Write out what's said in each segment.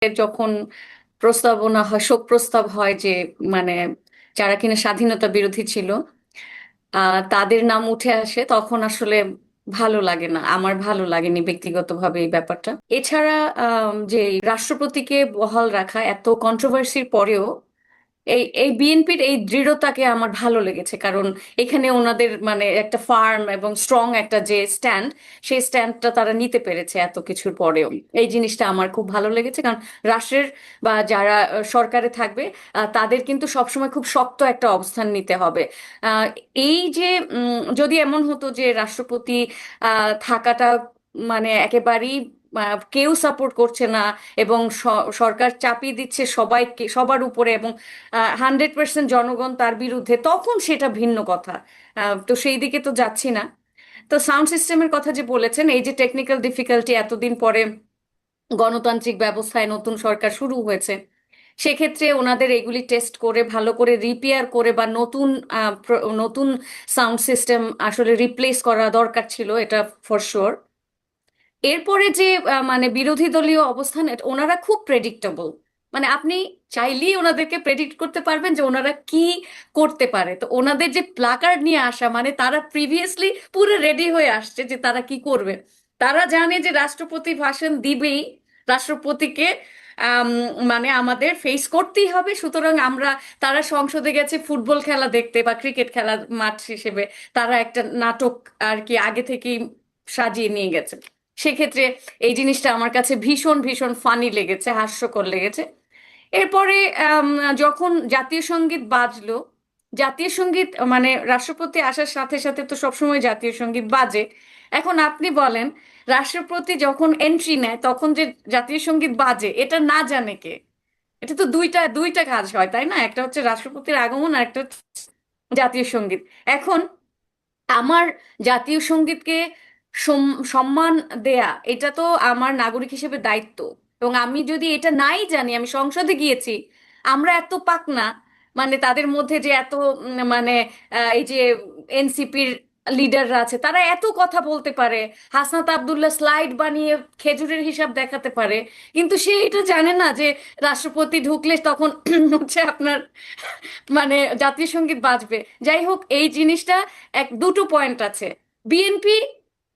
যখন প্রস্তাবনা হয়, শোক প্রস্তাব হয় যে মানে যারা কিনা স্বাধীনতা বিরোধী ছিল তাদের নাম উঠে আসে, তখন আসলে ভালো লাগে না, আমার ভালো লাগেনি ব্যক্তিগতভাবে এই ব্যাপারটা। এছাড়া যে রাষ্ট্রপতিকে বহাল রাখা এত কন্ট্রোভার্সির পরেও এই এই বিএনপির এই দৃঢ়তাকে আমার ভালো লেগেছে, কারণ এখানে ওনাদের মানে একটা ফার্ম এবং স্ট্রং একটা যে স্ট্যান্ড, সেই স্ট্যান্ডটা তারা নিতে পেরেছে এত কিছুর পরেও। এই জিনিসটা আমার খুব ভালো লেগেছে, কারণ রাষ্ট্রের বা যারা সরকারে থাকবে তাদের কিন্তু সবসময় খুব শক্ত একটা অবস্থান নিতে হবে। আহ, এই যে যদি এমন হতো যে রাষ্ট্রপতি থাকাটা মানে একেবারেই কেউ সাপোর্ট করছে না এবং সরকার চাপিয়ে দিচ্ছে সবাইকে, সবার উপরে, এবং 100% জনগণ তার বিরুদ্ধে, তখন সেটা ভিন্ন কথা। তো সেই দিকে তো যাচ্ছি না। তো সাউন্ড সিস্টেমের কথা যে বলেছেন, এই যে টেকনিক্যাল ডিফিকাল্টি এতদিন পরে গণতান্ত্রিক ব্যবস্থায় নতুন সরকার শুরু হয়েছে, সেক্ষেত্রে ওনাদের এগুলি টেস্ট করে ভালো করে রিপেয়ার করে বা নতুন নতুন সাউন্ড সিস্টেম আসলে রিপ্লেস করা দরকার ছিল, এটা ফর শিওর। এরপরে যে মানে বিরোধী দলীয় অবস্থান, ওনারা খুব প্রেডিক্টেবল। মানে আপনি চাইলেই ওনাদেরকে প্রেডিক্ট করতে পারবেন যে ওনারা কি করতে পারে। তো ওনাদের যে প্লাকার্ড নিয়ে আসা, মানে তারা প্রিভিয়াসলি পুরো রেডি হয়ে আসছে যে তারা কি করবে। তারা জানে যে রাষ্ট্রপতি ভাষণ দিবেই, রাষ্ট্রপতিকে আম, মানে আমাদের ফেস করতেই হবে, সুতরাং আমরা, তারা সংসদে গেছে ফুটবল খেলা দেখতে বা ক্রিকেট খেলা মাঠ হিসেবে, তারা একটা নাটক আর কি আগে থেকেই সাজিয়ে নিয়ে গেছে। সেক্ষেত্রে এই জিনিসটা আমার কাছে ভীষণ ভীষণ ফানি লেগেছে, হাস্যকর লেগেছে। এরপরে আম, যখন জাতীয় সঙ্গীত বাজলো, জাতীয় সঙ্গীত মানে রাষ্ট্রপতি আসার সাথে সাথে তো সবসময় জাতীয় সঙ্গীত বাজে। এখন আপনি বলেন, রাষ্ট্রপতি যখন এন্ট্রি নেয় তখন যে জাতীয় সঙ্গীত বাজে, এটা না জানে কে? এটা তো দুইটা দুইটা কাজ হয়, তাই না? একটা হচ্ছে রাষ্ট্রপতির আগমন আর একটা হচ্ছে জাতীয় সঙ্গীত। এখন আমার জাতীয় সঙ্গীতকে সম্মান দেয়া, এটা তো আমার নাগরিক হিসেবে দায়িত্ব। এবং আমি যদি এটা নাই জানি, আমি সংসদে গিয়েছি, আমরা এত পাকনা, মানে তাদের মধ্যে যে এত মানে এই যে এনসিপির লিডাররা আছে, তারা এত কথা বলতে পারে, হাসনাত আব্দুল্লাহ স্লাইড বানিয়ে খেজুরের হিসাব দেখাতে পারে, কিন্তু সে এটা জানে না যে রাষ্ট্রপতি ঢুকলে তখন হচ্ছে আপনার মানে জাতীয় সঙ্গীত বাজবে। যাই হোক, এই জিনিসটা দুটো পয়েন্ট আছে। বিএনপি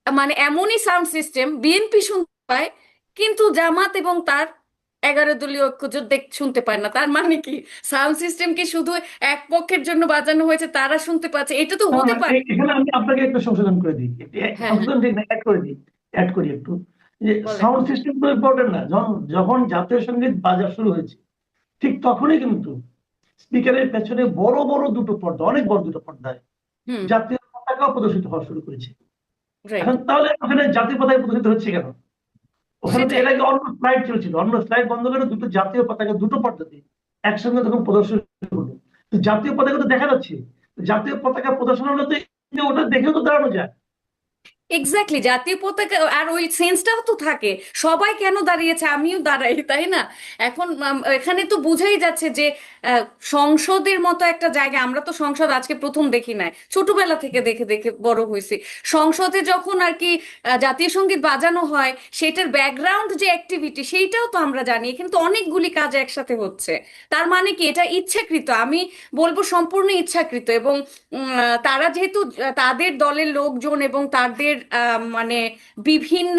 মানে এমনই সাউন্ড সিস্টেম, বিএনপি শুনতে পায় কিন্তু জামাত এবং তার 11 দলীয় ঐক্যজোট শুনতে পায় না। তার মানে কি, সাউন্ড সিস্টেম কি শুধু এক পক্ষের জন্য বাজানো হয়েছে, তারা শুনতে পাচ্ছে? এটা তো হতে পারে। এখানে আমি আপনাকে একটু সংশোধন করে দিই, হ্যাঁ, হ্যাঁ, সংশোধন ঠিক না, অ্যাড করে দিই, অ্যাড করি একটু। যে বলেন। সাউন্ড সিস্টেম তো ইম্পর্টেন্ট না, যখন যখন জাতীয় সঙ্গীত বাজা শুরু হয়েছে ঠিক তখনই কিন্তু স্পিকারের পেছনে বড় বড় দুটো পর্দা, অনেক বড় দুটো পর্দায় হুম। জাতীয় পতাকা প্রদর্শিত হওয়া শুরু করেছে। রাইট। এখন তাহলে ওখানে জাতীয় পতাকা প্রদর্শিত হচ্ছে কেন? ওখানে তো সেটাই। এর আগে অন্য ফ্লাইট চলছিল, অন্য ফ্লাইট বন্ধ করে দুটো জাতীয় পতাকা দুটো পর্দাতে একসঙ্গে তখন প্রদর্শন হলো। তো জাতীয় পতাকা তো দেখা যাচ্ছে, জাতীয় পতাকা প্রদর্শন হলে তো ওটা দেখেও তো দাঁড়ানো যায়। এক্স্যাক্টলি, জাতীয় পতাকা আর ওই সেন্সটাও তো থাকে। সবাই কেন দাঁড়িয়েছে, আমিও দাঁড়াই, তাই না? এখন এখানে তো বোঝাই যাচ্ছে যে আহ, সংসদের মতো একটা জায়গা, আমরা তো সংসদ আজকে প্রথম দেখি নাই, ছোটবেলা থেকে দেখে দেখে বড় হয়েছি। সংসদে যখন আর কি জাতীয় সঙ্গীত বাজানো হয়, সেটার ব্যাকগ্রাউন্ড যে অ্যাক্টিভিটি, সেইটাও তো আমরা জানি। এখানে তো অনেকগুলি কাজ একসাথে হচ্ছে। তার মানে কি, এটা ইচ্ছাকৃত, আমি বলবো সম্পূর্ণ ইচ্ছাকৃত। এবং তারা যেহেতু তাদের দলের লোকজন এবং তাদের মানে বিভিন্ন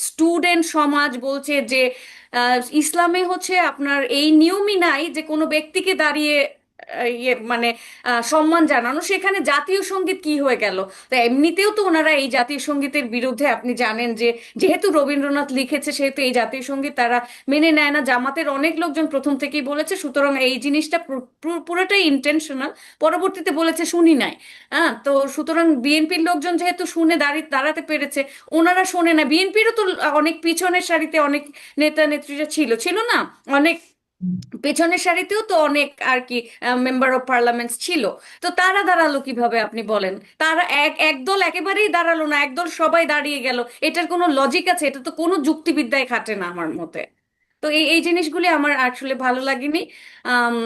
স্টুডেন্ট সমাজ বলছে যে ইসলামে হচ্ছে আপনার এই নিয়মই নাই যে কোনো ব্যক্তিকে দাঁড়িয়ে ইয়ে মানে সম্মান জানানো, সেখানে জাতীয় সঙ্গীত কি হয়ে গেল? তো এমনিতেও তো ওনারা এই জাতীয় সঙ্গীতের বিরুদ্ধে, আপনি জানেন যে যেহেতু রবীন্দ্রনাথ লিখেছে সেহেতু এই জাতীয় সঙ্গীত তারা মেনে নেয় না। জামাতের অনেক লোকজন প্রথম থেকেই বলেছে, সুতরাং এই জিনিসটা পুরোটাই ইন্টেনশনাল। পরবর্তীতে বলেছে শুনি নাই। হ্যাঁ, তো সুতরাং বিএনপির লোকজন যেহেতু শুনে দাঁড়াতে পেরেছে, ওনারা শোনে না। বিএনপিরও তো অনেক পিছনের সারিতে অনেক নেতা নেত্রীরা ছিল, ছিল না? অনেক পেছনের সারিতেও তো অনেক আর কি মেম্বার অফ পার্লামেন্ট ছিল। তো তারা দাঁড়ালো কিভাবে আপনি বলেন? তারা একদল একেবারেই দাঁড়ালো না, একদল সবাই দাঁড়িয়ে গেল। এটার কোনো লজিক আছে? এটা তো কোনো যুক্তিবিদ্যায় খাটে না আমার মতে। তো এই এই জিনিসগুলি আমার আসলে ভালো লাগেনি। আম,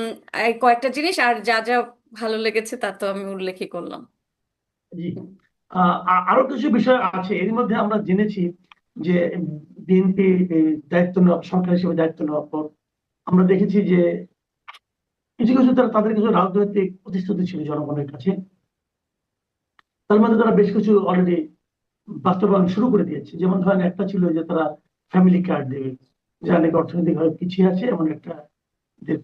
এই কয়েকটা জিনিস, আর যা যা ভালো লেগেছে তা তো আমি উল্লেখই করলাম। জি। আরো কিছু বিষয় আছে, এর মধ্যে আমরা জেনেছি যে বিএনপি দায়িত্ব নেওয়া, সরকার হিসেবে দায়িত্ব নেওয়ার পর আমরা দেখেছি যে কিছু কিছু তাদের কিছু রাজনৈতিক প্রতিশ্রুতি ছিল জনগণের কাছে, তার মধ্যে তারা বেশ কিছু অলরেডি বাস্তবায়ন শুরু করে দিয়েছে। যেমন ধরেন একটা ছিল যে তারা ফ্যামিলি কার্ড দেবে, যারা নাকি অর্থনৈতিকভাবে পিছিয়ে আছে এমন একটা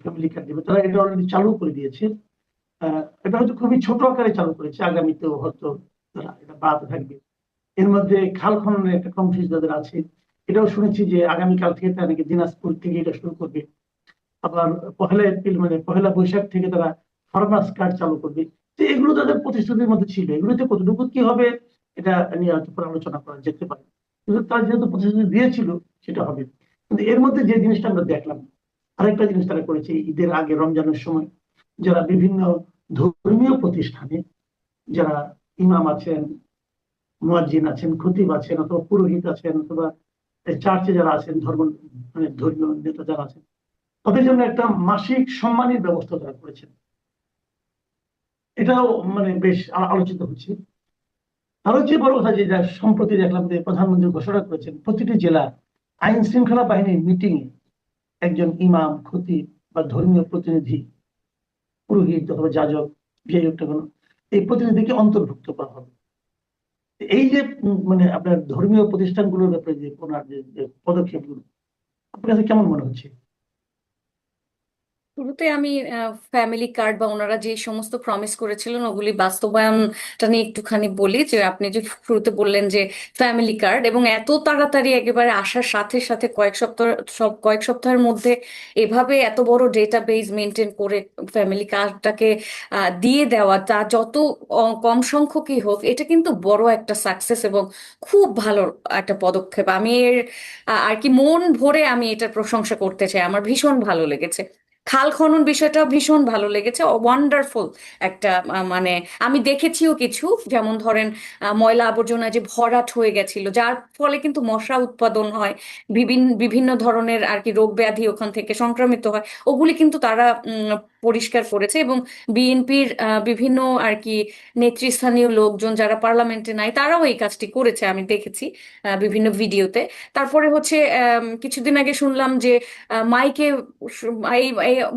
ফ্যামিলি কার্ড দেবে, তারা এটা অলরেডি চালু করে দিয়েছে। এটা হয়তো খুবই ছোট আকারে চালু করেছে, আগামীতেও হয়তো তারা এটা বাড়াতে থাকবে। এর মধ্যে খাল খননের একটা কর্মসূচি যাদের আছে, এটাও শুনেছি যে আগামীকাল থেকে তারা নাকি দিনাজপুর থেকে এটা শুরু করবে। আবার 1 এপ্রিল মানে 1 বৈশাখ থেকে তারা ফার্মার্স কার্ড চালু করবে। তো এগুলো তাদের প্রতিশ্রুতির মধ্যে ছিল, এগুলোতে কতটুকু কি হবে এটা নিয়ে হয়তো পরে আলোচনা করা যেতে পারে, কিন্তু তারা যেহেতু প্রতিশ্রুতি দিয়েছিল সেটা হবে। কিন্তু এর মধ্যে যে জিনিসটা আমরা দেখলাম, আরেকটা জিনিস তারা করেছে ঈদের আগে রমজানের সময়, যারা বিভিন্ন ধর্মীয় প্রতিষ্ঠানে যারা ইমাম আছেন, মুয়াজ্জিন আছেন, খতিব আছেন, অথবা পুরোহিত আছেন, অথবা চার্চে যারা আছেন, মানে ধর্মীয় নেতা যারা আছেন, তাদের জন্য একটা মাসিক সম্মানের ব্যবস্থা তারা করেছেন। এটাও মানে বেশ আলোচিত হচ্ছে। আরো যে বড় কথা, যে যা সম্প্রতি দেখলাম যে প্রধানমন্ত্রী ঘোষণা করেছেন প্রতিটি জেলার আইন শৃঙ্খলা বাহিনীর মিটিং এ একজন ইমাম, খতিব বা ধর্মীয় প্রতিনিধি, পুরোহিত অথবা যাজক, যাই হোক না কেন, এই প্রতিনিধিকে অন্তর্ভুক্ত করা হবে। এই যে মানে আপনার ধর্মীয় প্রতিষ্ঠানগুলোর ব্যাপারে যে ওনার যে পদক্ষেপগুলো, আপনার কাছে কেমন মনে হচ্ছে? শুরুতে আমি ফ্যামিলি কার্ড বা ওনারা যে সমস্ত প্রমিস করেছিলেন ওগুলি বাস্তবায়নটা নিয়ে একটুখানি বলি। যে আপনি যে শুরুতে বললেন যে ফ্যামিলি কার্ড, এবং এত তাড়াতাড়ি একেবারে আসার সাথে সাথে কয়েক সপ্তাহের মধ্যে এভাবে এত বড় ডেটাবেজ মেনটেন করে ফ্যামিলি কার্ডটাকে দিয়ে দেওয়া, তা যত কম সংখ্যকই হোক, এটা কিন্তু বড় একটা সাকসেস এবং খুব ভালো একটা পদক্ষেপ। আমি এর আর কি মন ভরে আমি এটার প্রশংসা করতে চাই, আমার ভীষণ ভালো লেগেছে। খাল খনন বিষয়টা ভীষণ ভালো লেগেছে, ওয়ান্ডারফুল একটা মানে আমি দেখেছিও কিছু, যেমন ধরেন ময়লা আবর্জনা যে ভরাট হয়ে গেছিল, যার ফলে কিন্তু মশা উৎপাদন হয়, বিভিন্ন বিভিন্ন ধরনের আর কি রোগ ব্যাধি ওখান থেকে সংক্রমিত হয়, ওগুলি কিন্তু তারা পরিষ্কার করেছে। এবং বিএনপির বিভিন্ন আর কি নেতৃস্থানীয় লোকজন যারা পার্লামেন্টে নাই, তারাও এই কাজটি করেছে, আমি দেখেছি বিভিন্ন ভিডিওতে। তারপরে হচ্ছে কিছুদিন আগে শুনলাম যে মাইকে এই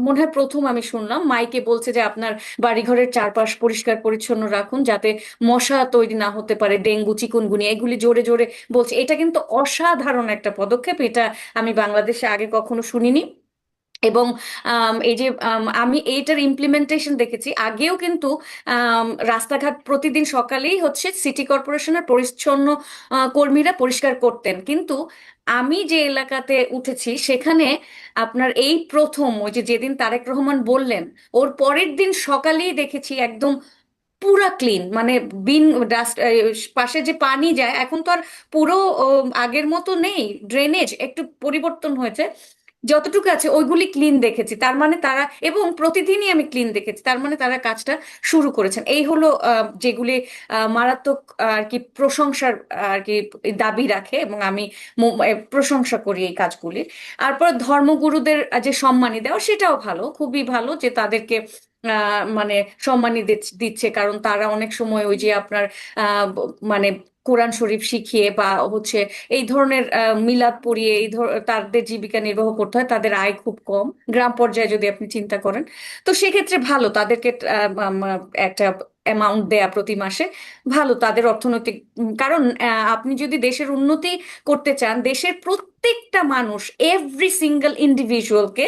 মনে হয় প্রথম আমি শুনলাম মাইকে বলছে যে আপনার বাড়িঘরের চারপাশ পরিষ্কার পরিচ্ছন্ন রাখুন, যাতে মশা তৈরি না হতে পারে, ডেঙ্গু, চিকুনগুনিয়া, এগুলি জোরে জোরে বলছে। এটা কিন্তু অসাধারণ একটা পদক্ষেপ, এটা আমি বাংলাদেশে আগে কখনো শুনিনি। এবং এই যে আমি এইটার ইমপ্লিমেন্টেশন দেখেছি আগেও কিন্তু। রাস্তাঘাট প্রতিদিন সকালেই হচ্ছে সিটি কর্পোরেশনের পরিচ্ছন্ন কর্মীরা পরিষ্কার করতেন, কিন্তু আমি যে এলাকাতে উঠেছি সেখানে আপনার এই প্রথম ওই যে যেদিন তারেক রহমান বললেন, ওর পরের দিন সকালেই দেখেছি একদম পুরা ক্লিন, মানে বিন ডাস্ট, পাশে যে পানি যায় এখন তো আর পুরো আগের মতো নেই, ড্রেনেজ একটু পরিবর্তন হয়েছে, যতটুকু আছে ওইগুলি ক্লিন দেখেছি। তার মানে তারা, এবং প্রতিদিনই আমি ক্লিন দেখেছি, তার মানে তারা কাজটা শুরু করেছেন। এই হলো যেগুলি মারাত্মক আর কি প্রশংসার আর কি দাবি রাখে, এবং আমি প্রশংসা করি এই কাজগুলির। তারপর ধর্মগুরুদের যে সম্মানী দেওয়া, সেটাও ভালো, খুবই ভালো যে তাদেরকে মানে সম্মানী দিচ্ছে, কারণ তারা অনেক সময় ওই যে আপনার মানে কোরআন শরীফ শিখিয়ে বা হচ্ছে এই ধরনের মিলাদ পড়িয়ে তাদের জীবিকা নির্বাহ করতে হয়, তাদের আয় খুব কম গ্রাম পর্যায়ে যদি আপনি চিন্তা করেন। তো সেক্ষেত্রে ভালো তাদেরকে একটা অ্যামাউন্ট দেয়া প্রতি মাসে, ভালো তাদের অর্থনৈতিক কারণ আপনি যদি দেশের উন্নতি করতে চান, দেশের প্রত্যেকটা মানুষ, এভরি সিঙ্গেল ইন্ডিভিজুয়ালকে